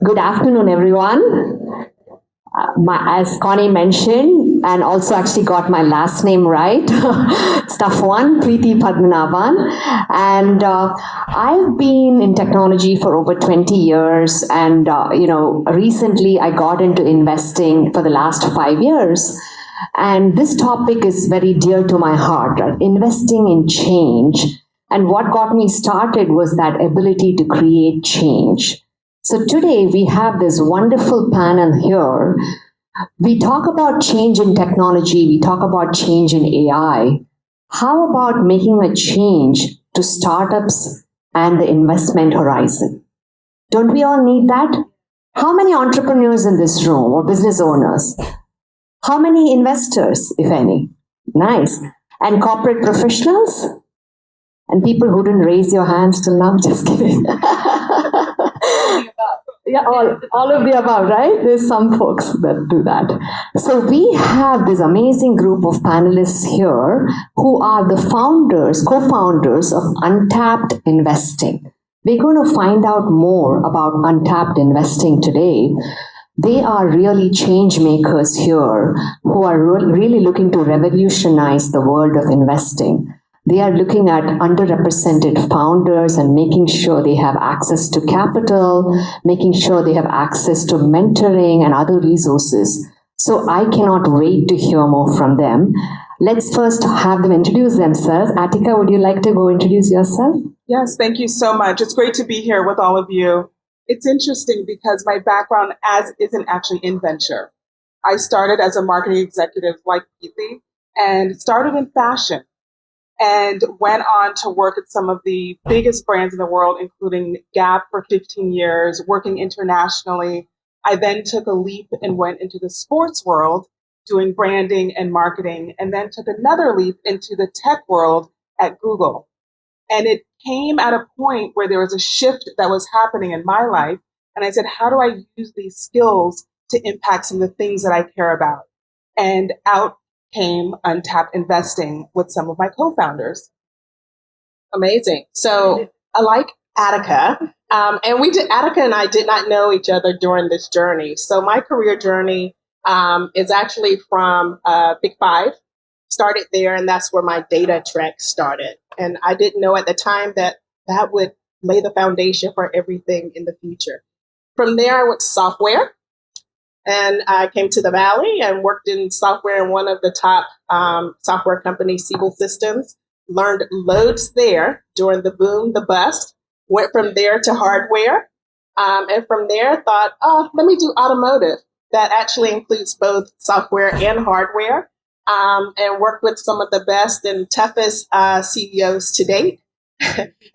Good afternoon, everyone. As Connie mentioned, and also actually got my last name right, it's tough one, Preeti Padmanabhan. And I've been in technology for over 20 years. And, recently I got into investing for the last 5 years. And this topic is very dear to my heart, right? Investing in change. And what got me started was that ability to create change. So today we have this wonderful panel here. We talk about change in technology, we talk about change in AI. How about making a change to startups and the investment horizon? Don't we all need that? How many entrepreneurs in this room or business owners? How many investors, if any? Nice. And corporate professionals? And people who didn't raise your hands till now, just kidding. Yeah, all of the above, right? There's some folks that do that. So we have this amazing group of panelists here who are the founders, co-founders of Untapped Investing. We're going to find out more about Untapped Investing today. They are really change makers here who are really looking to revolutionize the world of investing. They are looking at underrepresented founders and making sure they have access to capital, making sure they have access to mentoring and other resources. So I cannot wait to hear more from them. Let's first have them introduce themselves. Attica, would you like to go introduce yourself? Yes, thank you so much. It's great to be here with all of you. It's interesting because my background isn't actually in venture. I started as a marketing executive like Preeti and started in fashion and went on to work at some of the biggest brands in the world, including Gap for 15 years, working internationally. I then took a leap and went into the sports world, doing branding and marketing, and then took another leap into the tech world at Google. And it came at a point where there was a shift that was happening in my life. And I said, how do I use these skills to impact some of the things that I care about? And out came Untapped Investing with some of my co-founders. Amazing. So I like Attica. Attica and I did not know each other during this journey. So my career journey is actually from Big Five, started there, and that's where my data trek started. And I didn't know at the time that that would lay the foundation for everything in the future. From there, I went to software. And I came to the Valley and worked in software in one of the top software companies, Siebel Systems. Learned loads there during the boom, the bust. Went from there to hardware. And from there, thought, oh, let me do automotive. That actually includes both software and hardware. And worked with some of the best and toughest CEOs to date.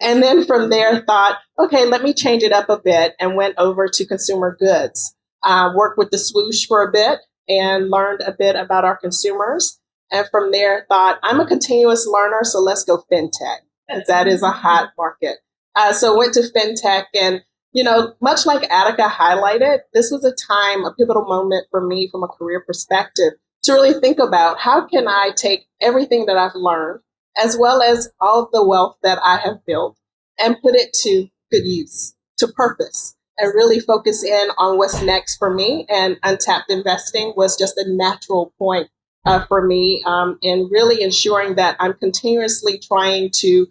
And then from there, thought, okay, let me change it up a bit and went over to consumer goods. Worked with the Swoosh for a bit and learned a bit about our consumers. And from there, thought, I'm a continuous learner, so let's go fintech. And that is a hot market. So went to fintech and, much like Attica highlighted, this was a time, a pivotal moment for me from a career perspective to really think about how can I take everything that I've learned, as well as all the wealth that I have built, and put it to good use, to purpose, and really focus in on what's next for me. And Untapped Investing was just a natural point for me in really ensuring that I'm continuously trying to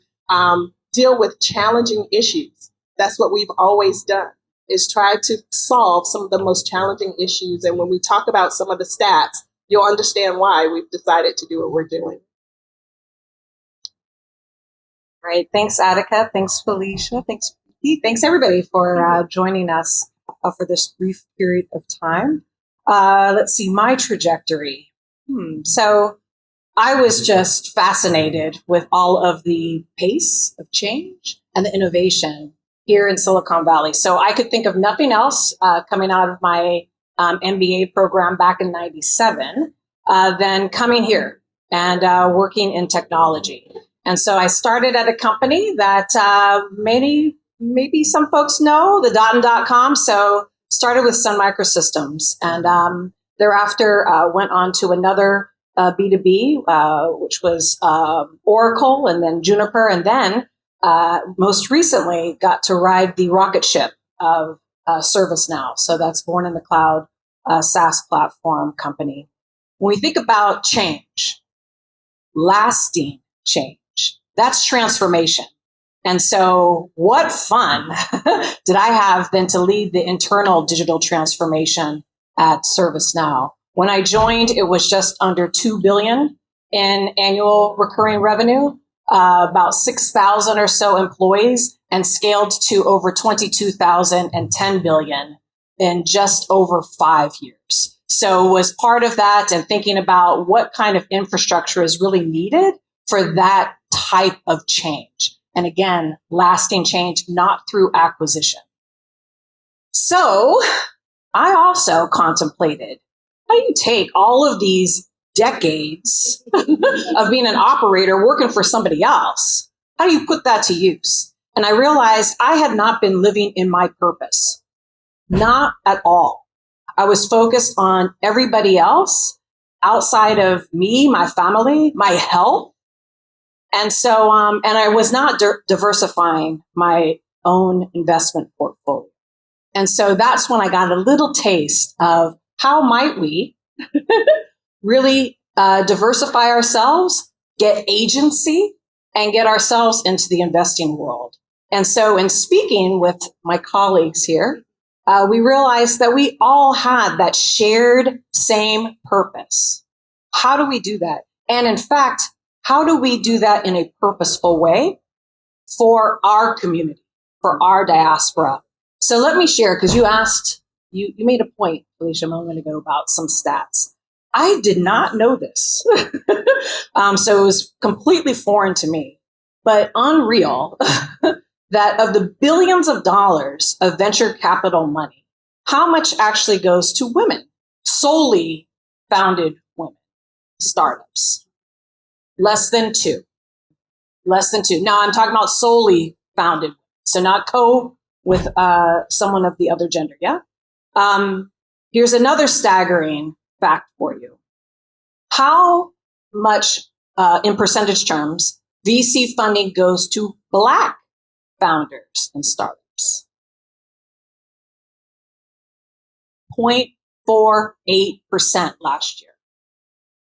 deal with challenging issues. That's what we've always done, is try to solve some of the most challenging issues. And when we talk about some of the stats, you'll understand why we've decided to do what we're doing. Great. Thanks, Attica. Thanks, Felicia. Thanks, everybody, for joining us for this brief period of time. Let's see, my trajectory. So I was just fascinated with all of the pace of change and the innovation here in Silicon Valley. So I could think of nothing else coming out of my MBA program back in '97 than coming here and working in technology. And so I started at a company that maybe some folks know, the .com. So started with Sun Microsystems, and thereafter went on to another B2B, which was Oracle, and then Juniper, and then most recently got to ride the rocket ship of ServiceNow. So that's Born in the Cloud, SaaS platform company. When we think about change, lasting change, that's transformation. And so what fun did I have then to lead the internal digital transformation at ServiceNow. When I joined, it was just under 2 billion in annual recurring revenue, about 6,000 or so employees, and scaled to over 22,000 and 10 billion in just over 5 years. So was part of that and thinking about what kind of infrastructure is really needed for that type of change. And again, lasting change, not through acquisition. So I also contemplated how do you take all of these decades of being an operator working for somebody else? How do you put that to use? And I realized I had not been living in my purpose. Not at all. I was focused on everybody else outside of me, my family, my health. And so, and I was not diversifying my own investment portfolio. And so that's when I got a little taste of how might we really diversify ourselves, get agency, and get ourselves into the investing world. And so in speaking with my colleagues here, we realized that we all had that shared same purpose. How do we do that? And in fact, how do we do that in a purposeful way for our community, for our diaspora? So let me share, because you asked, you made a point, Felicia, a moment ago about some stats. I did not know this. So it was completely foreign to me, but unreal that of the billions of dollars of venture capital money, how much actually goes to women, solely founded women, startups? Less than two. Now I'm talking about solely founded, so not co with someone of the other gender. Yeah. Here's another staggering fact for you. How much, in percentage terms, VC funding goes to Black founders and startups? 0.48% last year.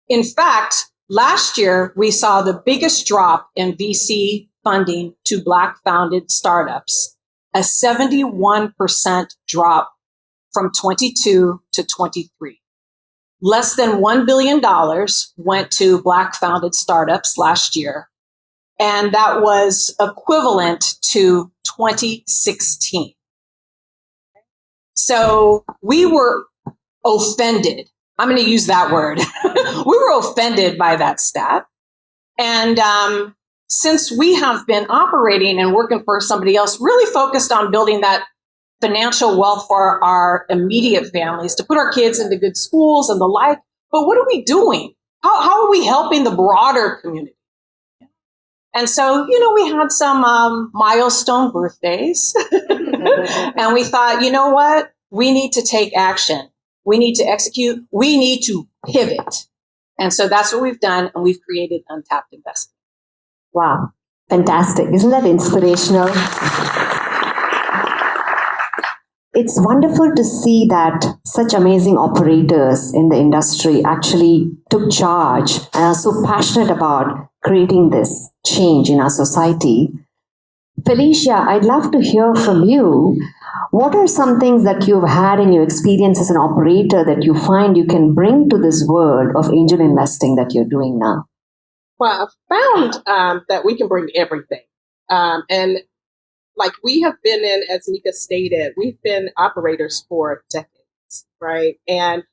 In fact, last year, we saw the biggest drop in VC funding to Black founded startups, a 71% drop from 22 to 23. Less than $1 billion went to Black founded startups last year. And that was equivalent to 2016. So we were offended. I'm going to use that word. We were offended by that stat. And since we have been operating and working for somebody else, really focused on building that financial wealth for our immediate families, to put our kids into good schools and the like. But what are we doing? How are we helping the broader community? And so, we had some milestone birthdays. And we thought, you know what? We need to take action. We need to execute. We need to pivot. And so that's what we've done. And we've created Untapped Investing. Wow, fantastic. Isn't that inspirational? It's wonderful to see that such amazing operators in the industry actually took charge and are so passionate about creating this change in our society. Felicia, I'd love to hear from you. What are some things that you've had in your experience as an operator that you find you can bring to this world of angel investing that you're doing now? Well, I found that we can bring everything. And like we have been in, as Nika stated, we've been operators for decades, right? And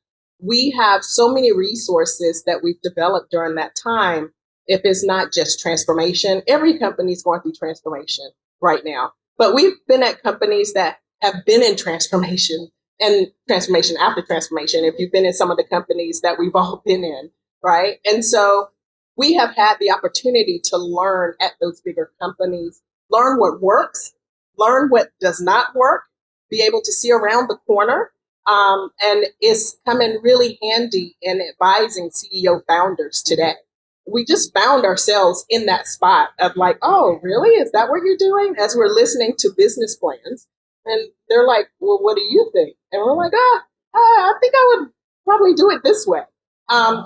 we have so many resources that we've developed during that time. If it's not just transformation, every company is going through transformation right now. But we've been at companies that have been in transformation and transformation after transformation. If you've been in some of the companies that we've all been in, right? And so we have had the opportunity to learn at those bigger companies, learn what works, learn what does not work, be able to see around the corner. And it's come in really handy in advising CEO founders today. We just found ourselves in that spot of like, oh, really? Is that what you're doing? As we're listening to business plans And they're like, well, what do you think? And we're like, I think I would probably do it this way.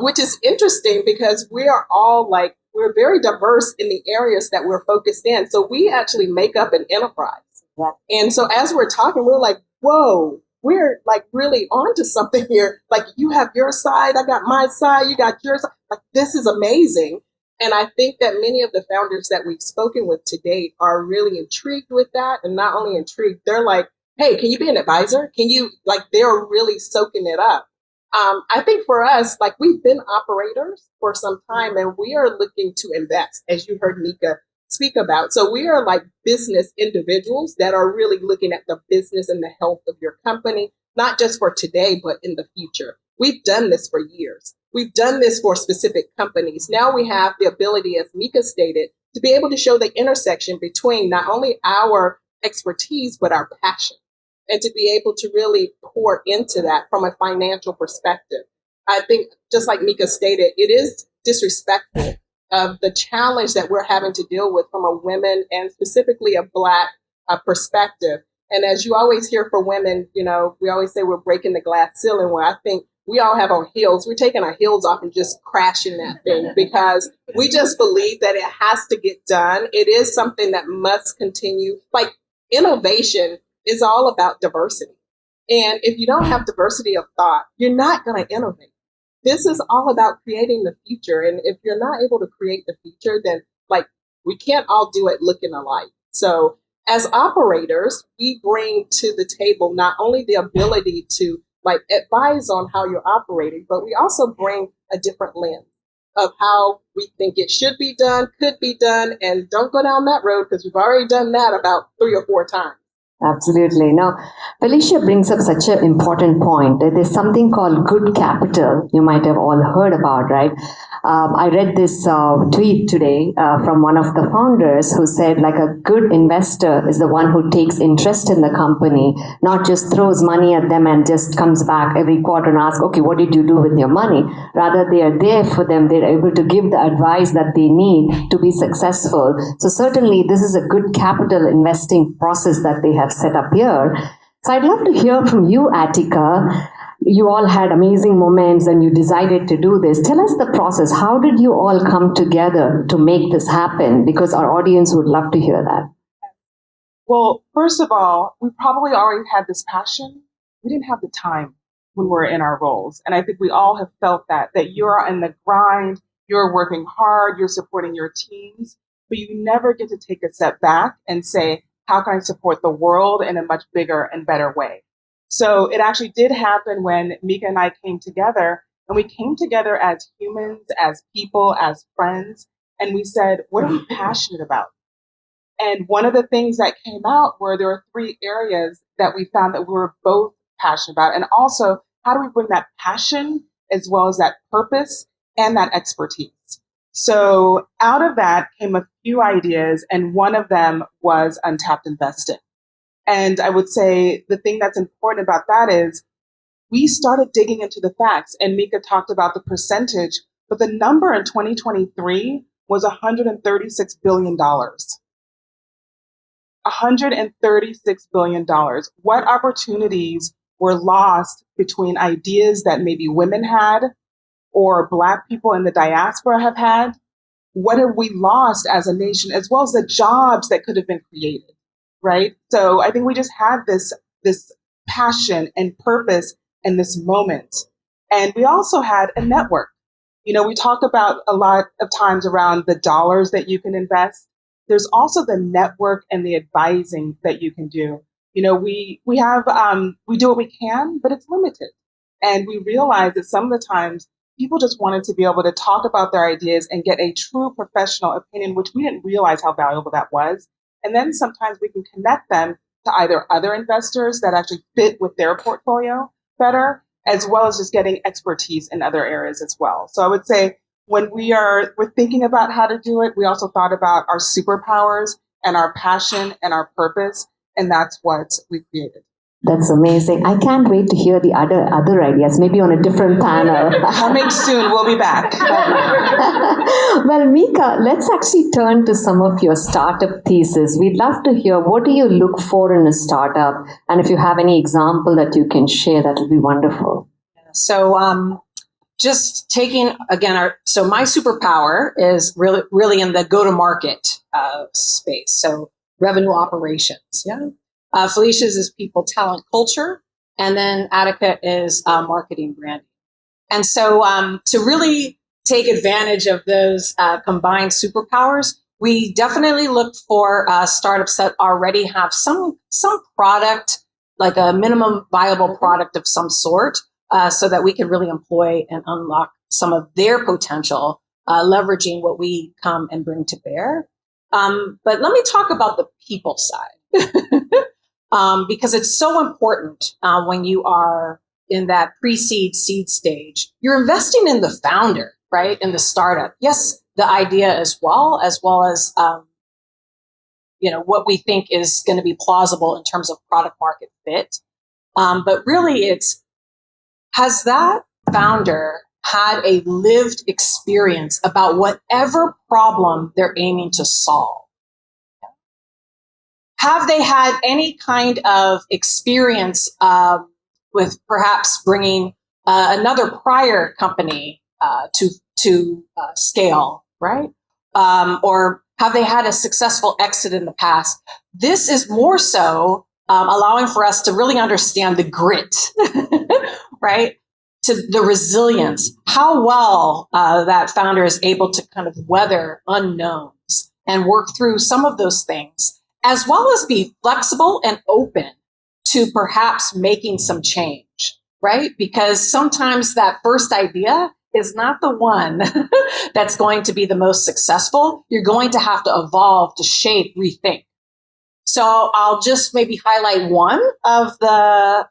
Which is interesting because we are all like, we're very diverse in the areas that we're focused in. So we actually make up an enterprise. Yeah. And so as we're talking, we're like, whoa, we're like really onto something here. Like you have your side, I got my side, you got yours. Like this is amazing. And I think that many of the founders that we've spoken with to date are really intrigued with that. And not only intrigued, they're like, hey, can you be an advisor? Can you, like, they're really soaking it up. I think for us, like we've been operators for some time and we are looking to invest, as you heard Nika speak about. So we are like business individuals that are really looking at the business and the health of your company, not just for today, but in the future. We've done this for years. We've done this for specific companies. Now we have the ability, as Mika stated, to be able to show the intersection between not only our expertise, but our passion, and to be able to really pour into that from a financial perspective. I think, just like Mika stated, it is disrespectful of the challenge that we're having to deal with from a women and specifically a Black perspective. And as you always hear for women, you know, we always say we're breaking the glass ceiling, where I think we all have on heels. We're taking our heels off and just crashing that thing because we just believe that it has to get done. It is something that must continue. Like innovation is all about diversity. And if you don't have diversity of thought, you're not going to innovate. This is all about creating the future. And if you're not able to create the future, then like we can't all do it looking alike. So as operators, we bring to the table not only the ability to like advise on how you're operating, but we also bring a different lens of how we think it should be done, could be done, and don't go down that road because we've already done that about 3 or 4 times. Absolutely. Now, Felicia brings up such an important point. There's something called good capital. You might have all heard about, right? I read this tweet today from one of the founders who said, like, a good investor is the one who takes interest in the company, not just throws money at them and just comes back every quarter and asks, okay, what did you do with your money? Rather, they are there for them. They're able to give the advice that they need to be successful. So certainly, this is a good capital investing process that they have set up here. So I'd love to hear from you, Attica. You all had amazing moments and you decided to do this. Tell us the process. How did you all come together to make this happen? Because our audience would love to hear that. Well, first of all, we probably already had this passion. We didn't have the time when we're in our roles. And I think we all have felt that you're in the grind, you're working hard, you're supporting your teams, but you never get to take a step back and say, how can I support the world in a much bigger and better way? So it actually did happen when Mika and I came together, and we came together as humans, as people, as friends, and we said, what are we passionate about? And one of the things that came out were there were 3 areas that we found that we were both passionate about. And also, how do we bring that passion as well as that purpose and that expertise? So out of that came a few ideas, and one of them was untapped investing. And I would say the thing that's important about that is we started digging into the facts, and Mika talked about the percentage, but the number in 2023 was $136 billion. $136 billion. What opportunities were lost between ideas that maybe women had or Black people in the diaspora have had? What have we lost as a nation, as well as the jobs that could have been created, right? So I think we just had this passion and purpose in this moment. And we also had a network. You know, we talk about a lot of times around the dollars that you can invest. There's also the network and the advising that you can do. You know, we have we do what we can, but it's limited. And we realize that some of the times people just wanted to be able to talk about their ideas and get a true professional opinion, which we didn't realize how valuable that was. And then sometimes we can connect them to either other investors that actually fit with their portfolio better, as well as just getting expertise in other areas as well. So I would say when we're thinking about how to do it, we also thought about our superpowers and our passion and our purpose, and that's what we created. That's amazing. I can't wait to hear the other ideas, maybe on a different panel. Coming soon, we'll be back. Well, Mika, let's actually turn to some of your startup thesis. We'd love to hear what do you look for in a startup, and if you have any example that you can share, that would be wonderful. So, just taking again, so my superpower is really in the go-to-market space. So, revenue operations. Yeah. Felicia's is people, talent, culture, and then Attica is marketing, branding. And so, to really take advantage of those combined superpowers, we definitely look for startups that already have some product, like a minimum viable product of some sort, so that we can really employ and unlock some of their potential, leveraging what we come and bring to bear. But let me talk about the people side, because it's so important when you are in that pre-seed seed stage. You're investing in the founder, right? In the startup. Yes, the idea as well as what we think is going to be plausible in terms of product market fit. But really, has that founder had a lived experience about whatever problem they're aiming to solve? Have they had any kind of experience with perhaps bringing another prior company to scale, right? Or have they had a successful exit in the past? This is more so allowing for us to really understand the grit, right? To the resilience, how well that founder is able to kind of weather unknowns and work through some of those things, as well as be flexible and open to perhaps making some change, right? Because sometimes that first idea is not the one that's going to be the most successful. You're going to have to evolve, to shape, rethink. So I'll just maybe highlight one of the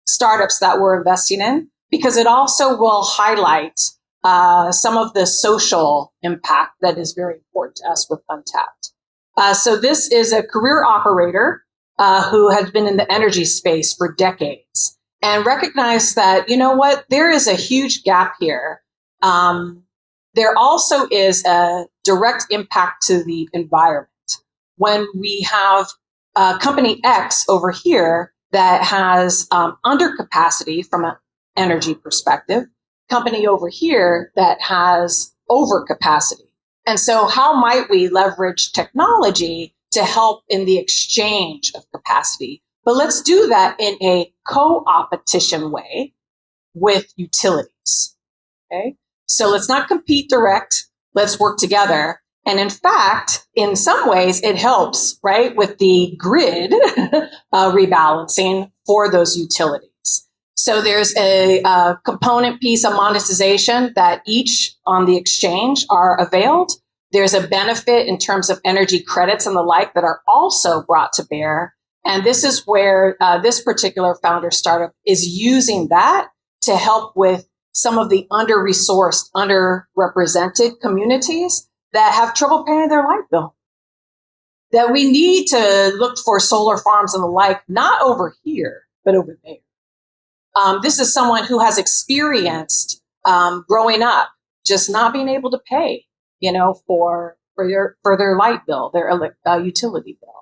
startups that we're investing in, because it also will highlight some of the social impact that is very important to us with Untapped. So this is a career operator who has been in the energy space for decades and recognized that, you know what, there is a huge gap here. There also is a direct impact to the environment. When we have company X over here that has undercapacity from an energy perspective, company over here that has overcapacity. And so how might we leverage technology to help in the exchange of capacity? But let's do that in a co-opetition way with utilities, okay? So let's not compete direct, let's work together. And in fact, in some ways, it helps, right, with the grid rebalancing for those utilities. So there's a component piece of monetization that each on the exchange are availed. There's a benefit in terms of energy credits and the like that are also brought to bear. And this is where this particular founder startup is using that to help with some of the under-resourced, underrepresented communities that have trouble paying their light bill. That we need to look for solar farms and the like, not over here, but over there. This is someone who has experienced growing up, just not being able to pay, for their light bill, their utility bill.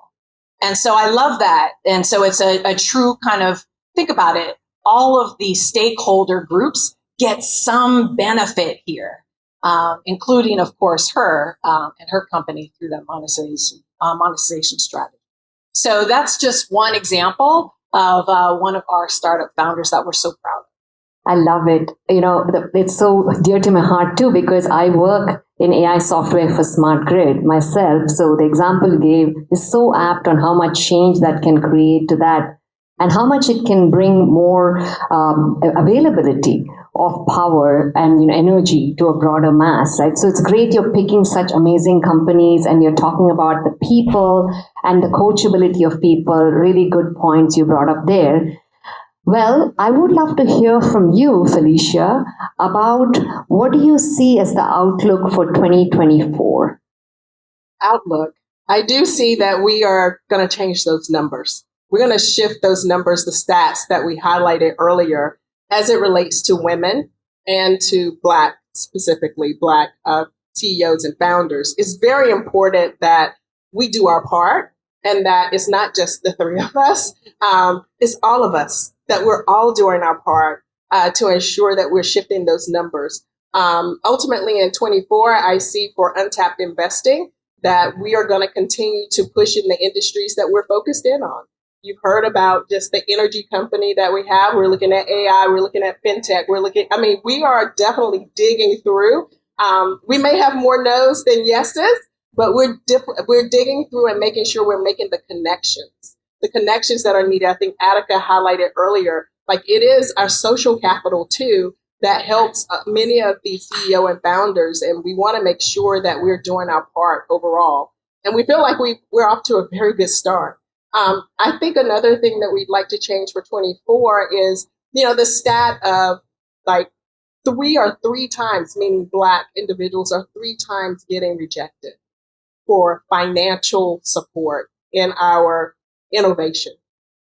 And so I love that. And so it's a true kind of, think about it, all of the stakeholder groups get some benefit here. Including, of course, her and her company through that monetization strategy. So that's just one example of one of our startup founders that we're so proud of. I love it. It's so dear to my heart too, because I work in AI software for smart grid myself. So the example you gave is so apt on how much change that can create to that and how much it can bring more availability of power and energy to a broader mass, right? So it's great you're picking such amazing companies and you're talking about the people and the coachability of people. Really good points you brought up there. Well, I would love to hear from you, Felicia, about what do you see as the outlook for 2024? Outlook. I do see that we are going to change those numbers. we're going to shift those numbers, the stats that we highlighted earlier, as it relates to women and to Black, specifically Black CEOs and founders. It's very important that we do our part and that it's not just the three of us, it's all of us, that we're all doing our part to ensure that we're shifting those numbers. Ultimately, in 24, I see for untapped investing that we are going to continue to push in the industries that we're focused in on. You've heard about just the energy company that we have. We're looking at AI. We're looking at fintech. We are definitely digging through. We may have more no's than yeses, but we're digging through and making sure we're making the connections that are needed. I think Attica highlighted earlier, like it is our social capital too that helps many of these CEO and founders, and we want to make sure that we're doing our part overall. And we feel like we're off to a very good start. I think another thing that we'd like to change for 24 is, the stat of like 3 times, meaning Black individuals are 3 times getting rejected for financial support in our innovation.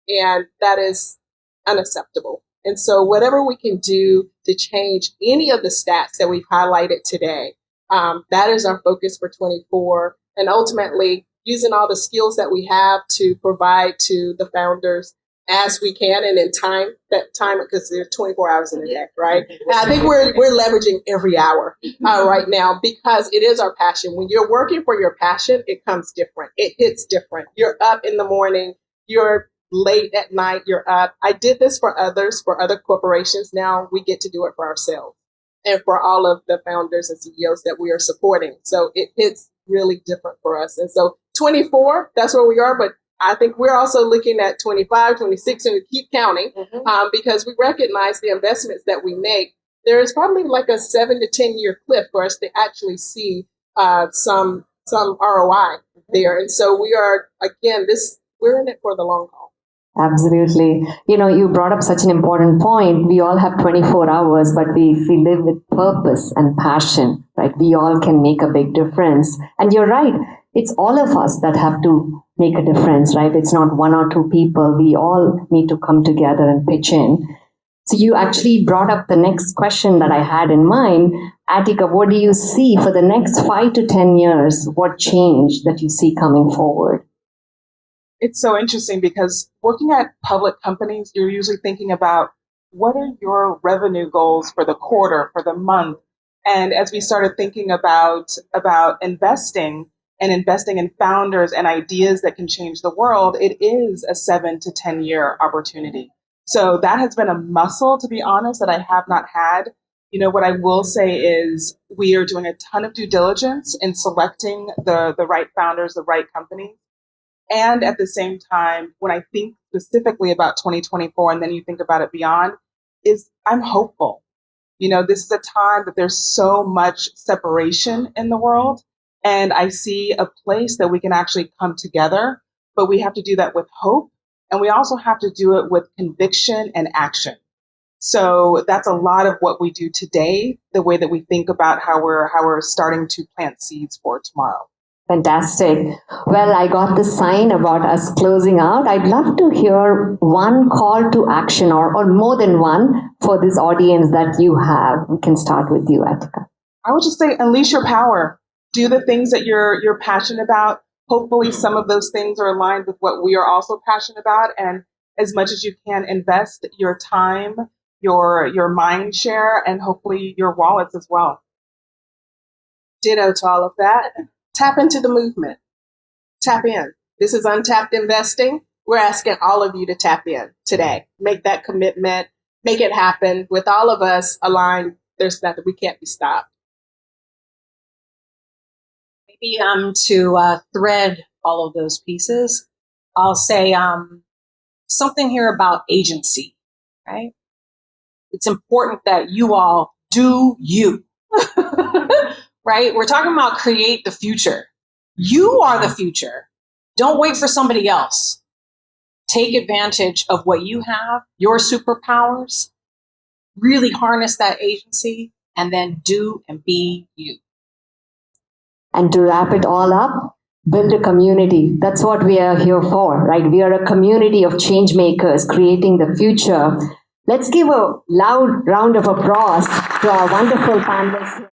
And that is unacceptable. And so whatever we can do to change any of the stats that we've highlighted today, that is our focus for 24. And ultimately, using all the skills that we have to provide to the founders as we can and in time, because there's 24 hours in a day, right? And I think we're leveraging every hour right now because it is our passion. When you're working for your passion, it comes different. It hits different. You're up in the morning. You're late at night. You're up. I did this for others, for other corporations. Now we get to do it for ourselves and for all of the founders and CEOs that we are supporting. So it hits really different for us. And so 24, that's where we are. But I think we're also looking at 25, 26, and we keep counting because we recognize the investments that we make. There is probably like a 7 to 10 year cliff for us to actually see some ROI there. And so we are, again, we're in it for the long haul. Absolutely. You brought up such an important point. We all have 24 hours, but if we live with purpose and passion, right, we all can make a big difference. And you're right. It's all of us that have to make a difference, right? It's not 1 or 2 people. We all need to come together and pitch in. So you actually brought up the next question that I had in mind. Attica, what do you see for the next 5 to 10 years? What change that you see coming forward? It's so interesting because working at public companies, you're usually thinking about what are your revenue goals for the quarter, for the month? And as we started thinking about investing and investing in founders and ideas that can change the world, it is a 7 to 10 year opportunity. So that has been a muscle, to be honest, that I have not had. What I will say is we are doing a ton of due diligence in selecting the right founders, the right companies. And at the same time, when I think specifically about 2024, and then you think about it beyond, I'm hopeful. This is a time that there's so much separation in the world. And I see a place that we can actually come together, but we have to do that with hope. And we also have to do it with conviction and action. So that's a lot of what we do today, the way that we think about how we're starting to plant seeds for tomorrow. Fantastic. Well, I got the sign about us closing out. I'd love to hear one call to action or more than one for this audience that you have. We can start with you, Attica. I would just say unleash your power. Do the things that you're passionate about. Hopefully some of those things are aligned with what we are also passionate about. And as much as you can, invest your time, your mind share, and hopefully your wallets as well. Ditto to all of that. Tap into the movement. Tap in. This is Untapped Investing. We're asking all of you to tap in today. Make that commitment. Make it happen. With all of us aligned, there's nothing. We can't be stopped. Maybe to thread all of those pieces, I'll say something here about agency, right? It's important that you all do you. Right? We're talking about create the future. You are the future. Don't wait for somebody else. Take advantage of what you have, your superpowers, really harness that agency, and then do and be you. And to wrap it all up, build a community. That's what we are here for, right? We are a community of change makers creating the future. Let's give a loud round of applause to our wonderful panelists.